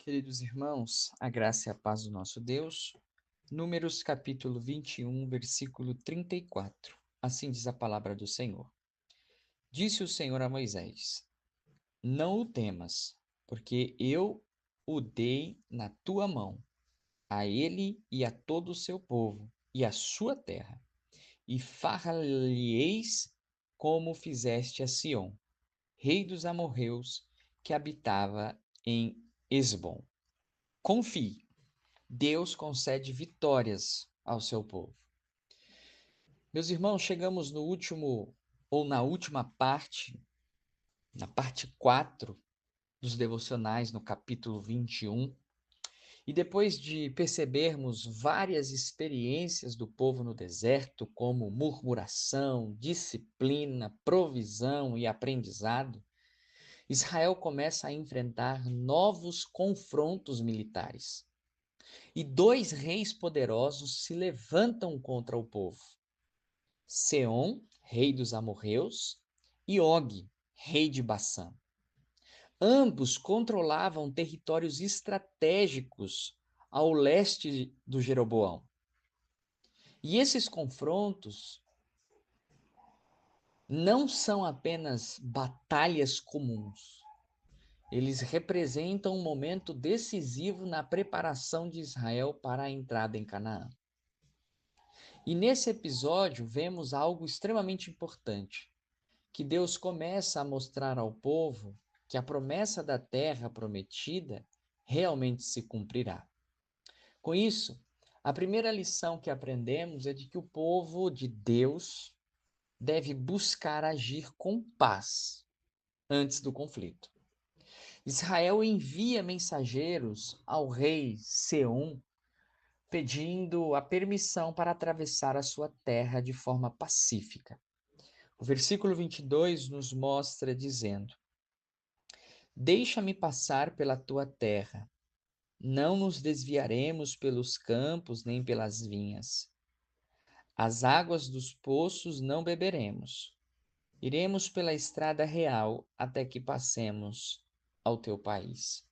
Queridos irmãos, a graça e a paz do nosso Deus. Números capítulo 21, versículo 34. Assim diz a palavra do Senhor. Disse o Senhor a Moisés: Não o temas, porque eu o dei na tua mão, a ele e a todo o seu povo e a sua terra, e far-lhe-eis como fizeste a Siom, rei dos amorreus, que habitava em Esbom. Confie. Deus concede vitórias ao seu povo. Meus irmãos, chegamos no último, ou na última parte, na parte 4 dos devocionais, no capítulo 21. E depois de percebermos várias experiências do povo no deserto, como murmuração, disciplina, provisão e aprendizado, Israel começa a enfrentar novos confrontos militares. E dois reis poderosos se levantam contra o povo: Seom, rei dos amorreus, e Og, rei de Bassã. Ambos controlavam territórios estratégicos ao leste do Jeroboão. E esses confrontos não são apenas batalhas comuns. Eles representam um momento decisivo na preparação de Israel para a entrada em Canaã. E nesse episódio vemos algo extremamente importante, que Deus começa a mostrar ao povo que a promessa da terra prometida realmente se cumprirá. Com isso, a primeira lição que aprendemos é de que o povo de Deus deve buscar agir com paz antes do conflito. Israel envia mensageiros ao rei Seom pedindo a permissão para atravessar a sua terra de forma pacífica. O versículo 22 nos mostra dizendo: Deixa-me passar pela tua terra. Não nos desviaremos pelos campos nem pelas vinhas. As águas dos poços não beberemos. Iremos pela estrada real até que passemos ao teu país.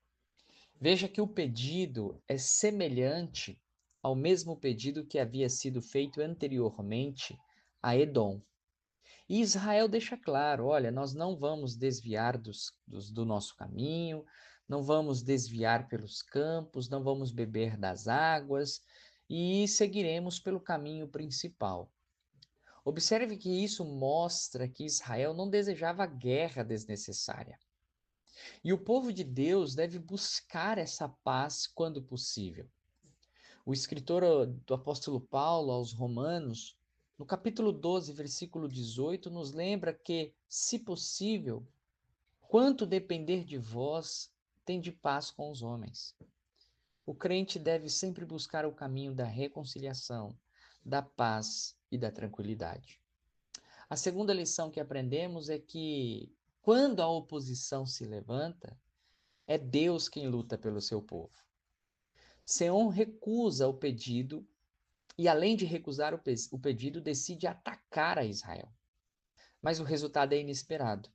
Veja que o pedido é semelhante ao mesmo pedido que havia sido feito anteriormente a Edom. E Israel deixa claro: olha, nós não vamos desviar do nosso caminho, não vamos desviar pelos campos, não vamos beber das águas e seguiremos pelo caminho principal. Observe que isso mostra que Israel não desejava guerra desnecessária. E o povo de Deus deve buscar essa paz quando possível. O escritor do apóstolo Paulo aos Romanos, no capítulo 12, versículo 18, nos lembra que, se possível, quanto depender de vós, tende paz com os homens. O crente deve sempre buscar o caminho da reconciliação, da paz e da tranquilidade. A segunda lição que aprendemos é que, quando a oposição se levanta, é Deus quem luta pelo seu povo. Seom recusa o pedido e, além de recusar o pedido, decide atacar a Israel. Mas o resultado é inesperado.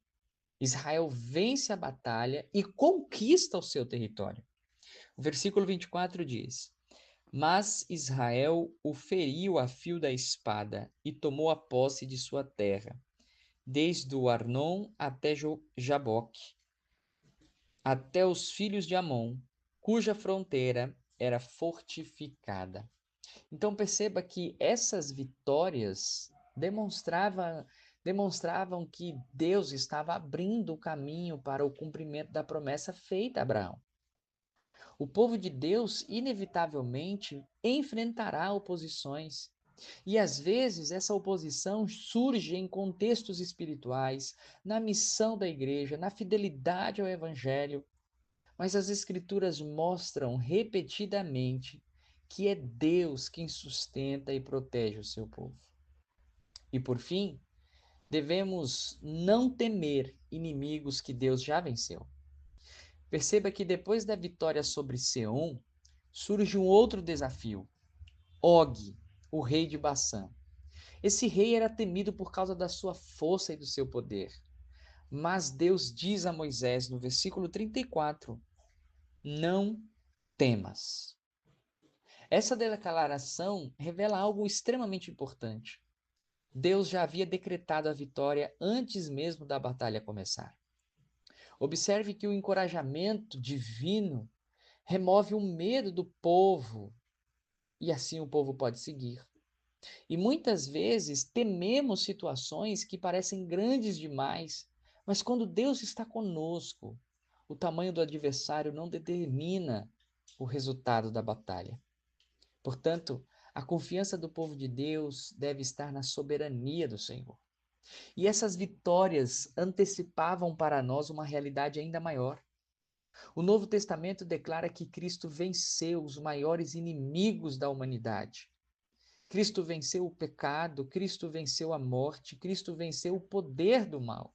Israel vence a batalha e conquista o seu território. O versículo 24 diz: Mas Israel o feriu a fio da espada e tomou a posse de sua terra, desde o Arnon até Jaboque, até os filhos de Amon, cuja fronteira era fortificada. Então perceba que essas vitórias demonstravam que Deus estava abrindo o caminho para o cumprimento da promessa feita a Abraão. O povo de Deus inevitavelmente enfrentará oposições. E às vezes essa oposição surge em contextos espirituais, na missão da igreja, na fidelidade ao evangelho. Mas as Escrituras mostram repetidamente que é Deus quem sustenta e protege o seu povo. E por fim, devemos não temer inimigos que Deus já venceu. Perceba que depois da vitória sobre Seom, surge um outro desafio: Og, o rei de Bassã. Esse rei era temido por causa da sua força e do seu poder. Mas Deus diz a Moisés, no versículo 34, não temas. Essa declaração revela algo extremamente importante. Deus já havia decretado a vitória antes mesmo da batalha começar. Observe que o encorajamento divino remove o medo do povo e assim o povo pode seguir. E muitas vezes tememos situações que parecem grandes demais, mas quando Deus está conosco, o tamanho do adversário não determina o resultado da batalha. Portanto, a confiança do povo de Deus deve estar na soberania do Senhor. E essas vitórias antecipavam para nós uma realidade ainda maior. O Novo Testamento declara que Cristo venceu os maiores inimigos da humanidade. Cristo venceu o pecado, Cristo venceu a morte, Cristo venceu o poder do mal.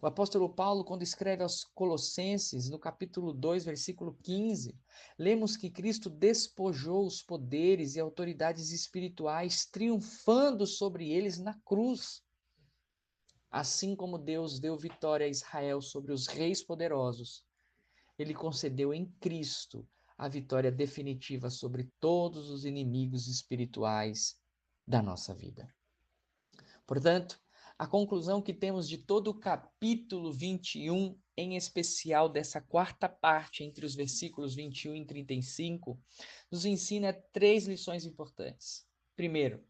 O apóstolo Paulo, quando escreve aos Colossenses, no capítulo 2, versículo 15, lemos que Cristo despojou os poderes e autoridades espirituais, triunfando sobre eles na cruz. Assim como Deus deu vitória a Israel sobre os reis poderosos, ele concedeu em Cristo a vitória definitiva sobre todos os inimigos espirituais da nossa vida. Portanto, a conclusão que temos de todo o capítulo 21, em especial dessa quarta parte, entre os versículos 21 e 35, nos ensina 3 lições importantes. Primeiro,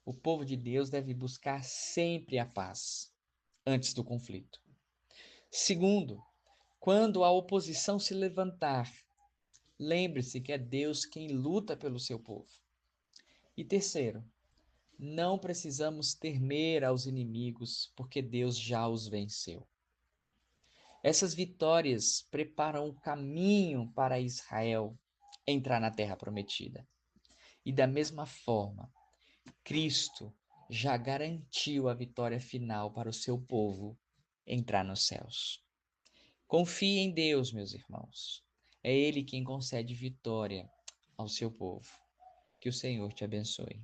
o povo de Deus deve buscar sempre a paz, antes do conflito. Segundo, quando a oposição se levantar, lembre-se que é Deus quem luta pelo seu povo. E terceiro, não precisamos temer aos inimigos, porque Deus já os venceu. Essas vitórias preparam o caminho para Israel entrar na terra prometida. E da mesma forma, Cristo já garantiu a vitória final para o seu povo entrar nos céus. Confie em Deus, meus irmãos. É Ele quem concede vitória ao seu povo. Que o Senhor te abençoe.